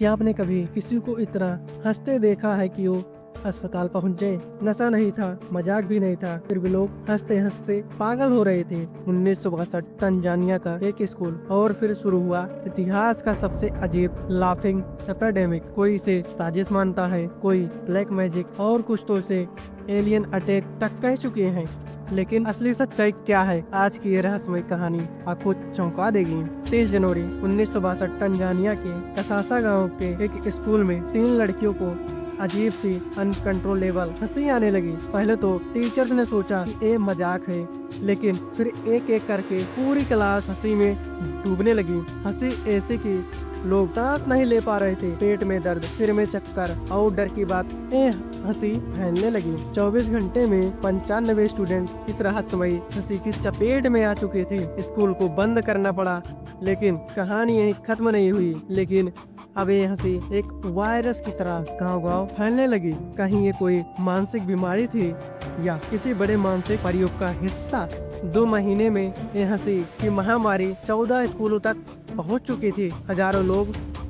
क्या आपने कभी किसी को इतना हंसते देखा है कि वो अस्पताल पहुंचे? नशा नहीं था, मजाक भी नहीं था, फिर भी लोग हंसते हंसते पागल हो रहे थे। 1962 तंजानिया का एक स्कूल और फिर शुरू हुआ इतिहास का सबसे अजीब लाफिंग एपिडेमिक। कोई इसे साजिश मानता है, कोई ब्लैक मैजिक और कुछ तो इसे एलियन अटैक तक कह चुके हैं। लेकिन असली सच्चाई क्या है? आज की ये रहस्यमय कहानी आपको चौंका देगी। 23 जनवरी 1962 तंजानिया के कसासा गांव के एक स्कूल में 3 लड़कियों को अजीब सी अनकंट्रोलेबल हंसी आने लगी। पहले तो टीचर्स ने सोचा कि ये मजाक है, लेकिन फिर एक एक करके पूरी क्लास हंसी में डूबने लगी। हंसी ऐसे कि लोग सांस नहीं ले पा रहे थे, पेट में दर्द, सिर में चक्कर और डर की बात हंसी फैलने लगी। 24 घंटे में 95 स्टूडेंट इस रहस्यमयी हंसी की चपेट में आ चुके थे। स्कूल को बंद करना पड़ा, लेकिन कहानी यहीं खत्म नहीं हुई। लेकिन अब ये हंसी एक वायरस की तरह गांव-गांव फैलने लगी। कहीं ये कोई मानसिक बीमारी थी या किसी बड़े मानसिक प्रयोग का हिस्सा? 2 महीने में ये हंसी की महामारी 14 स्कूलों तक पहुंच चुकी थी। हजारों लोग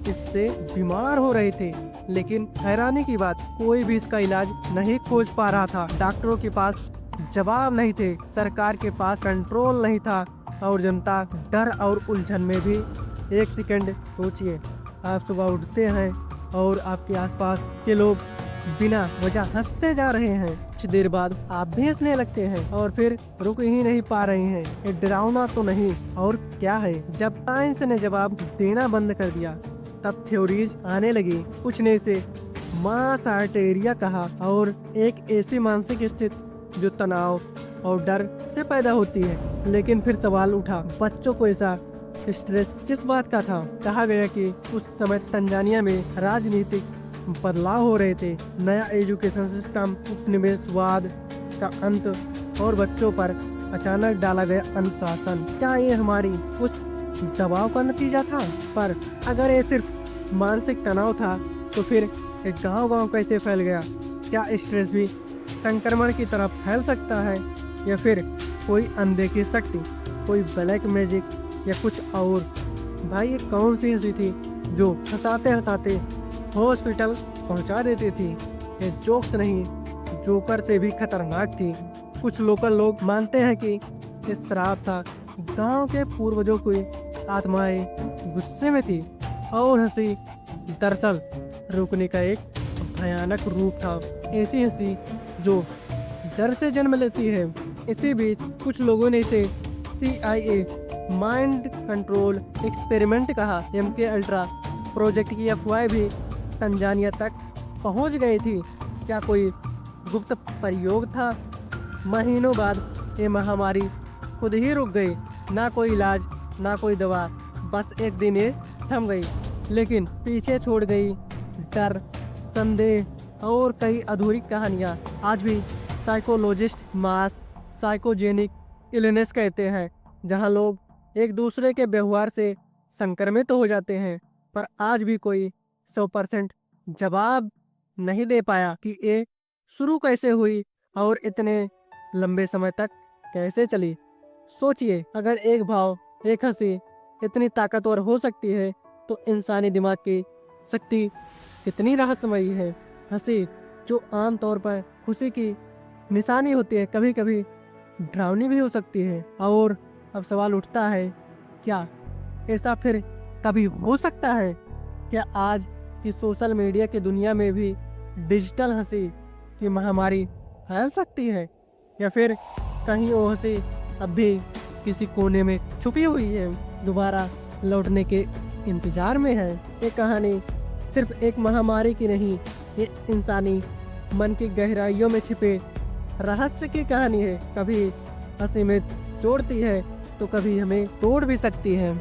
इससे बीमार हो रहे थे, लेकिन हैरानी की बात, कोई भी इसका इलाज नहीं खोज पा रहा था। डॉक्टरों के पास जवाब नहीं थे, सरकार के पास कंट्रोल नहीं था और जनता डर और उलझन में भी। एक सेकंड सोचिए, आप सुबह उठते हैं और आपके आसपास के लोग बिना वजह हंसते जा रहे हैं। कुछ देर बाद आप भी हंसने लगते हैं और फिर रुक ही नहीं पा रहे हैं। ये डरावना तो नहीं और क्या है? जब साइंस ने जवाब देना बंद कर दिया, तब थ्योरीज आने लगी। कुछ ने इसे मास आर्टेरिया कहा और एक ऐसी मानसिक स्थिति जो तनाव और डर से पैदा होती है। लेकिन फिर सवाल उठा, बच्चों को ऐसा स्ट्रेस किस बात का था? कहा गया कि उस समय तंजानिया में राजनीतिक बदलाव हो रहे थे। नया एजुकेशन सिस्टम, उपनिवेशवाद का अंत और बच्चों पर अचानक डाला गया अनुशासन। क्या ये हमारी उस दबाव का नतीजा था? पर अगर ये सिर्फ मानसिक तनाव था, तो फिर एक गांव-गांव कैसे फैल गया? क्या स्ट्रेस भी संक्रमण की तरफ फैल सकता है, या फिर कोई अनदेखी शक्ति, कोई ब्लैक मैजिक या कुछ और? भाई, ये कौन सी हंसी थी जो हंसाते हंसाते हॉस्पिटल पहुंचा देती थी? ये जोक्स नहीं, जोकर से भी खतरनाक थी। कुछ लोकल लोग मानते हैं कि ये श्राप था। गांव के पूर्वजों की आत्माएं गुस्से में थी और हंसी दरअसल रुकने का एक भयानक रूप था। ऐसी हंसी जो डर से जन्म लेती है। इसी बीच कुछ लोगों ने इसे CIA माइंड कंट्रोल एक्सपेरिमेंट कहा। MK अल्ट्रा प्रोजेक्ट की अफवाहें भी तंजानिया तक पहुंच गई थी। क्या कोई गुप्त प्रयोग था? महीनों बाद ये महामारी खुद ही रुक गई। ना कोई इलाज, ना कोई दवा, बस एक दिन ये थम गई। लेकिन पीछे छोड़ गई डर, संदेह और कई अधूरी कहानियाँ। आज भी साइकोलॉजिस्ट मास साइकोजेनिक इलनेस कहते हैं, जहाँ लोग एक दूसरे के व्यवहार से संक्रमित हो जाते हैं। पर आज भी कोई 100% जवाब नहीं दे पाया कि ये शुरू कैसे हुई और इतने लंबे समय तक कैसे चली। सोचिए, अगर एक भाव, एक हंसी इतनी ताकतवर हो सकती है, तो इंसानी दिमाग की शक्ति कितनी रहस्यमयी है। हंसी जो आमतौर पर खुशी की निशानी होती है, कभी कभी डरावनी भी हो सकती है। और अब सवाल उठता है, क्या ऐसा फिर कभी हो सकता है? क्या आज की सोशल मीडिया की दुनिया में भी डिजिटल हंसी की महामारी फैल सकती है, या फिर कहीं वो हंसी अब भी किसी कोने में छुपी हुई है, दोबारा लौटने के इंतजार में है? ये कहानी सिर्फ एक महामारी की नहीं, ये इंसानी मन की गहराइयों में छिपे रहस्य की कहानी है। कभी हंसी में जोड़ती है, तो कभी हमें तोड़ भी सकती है।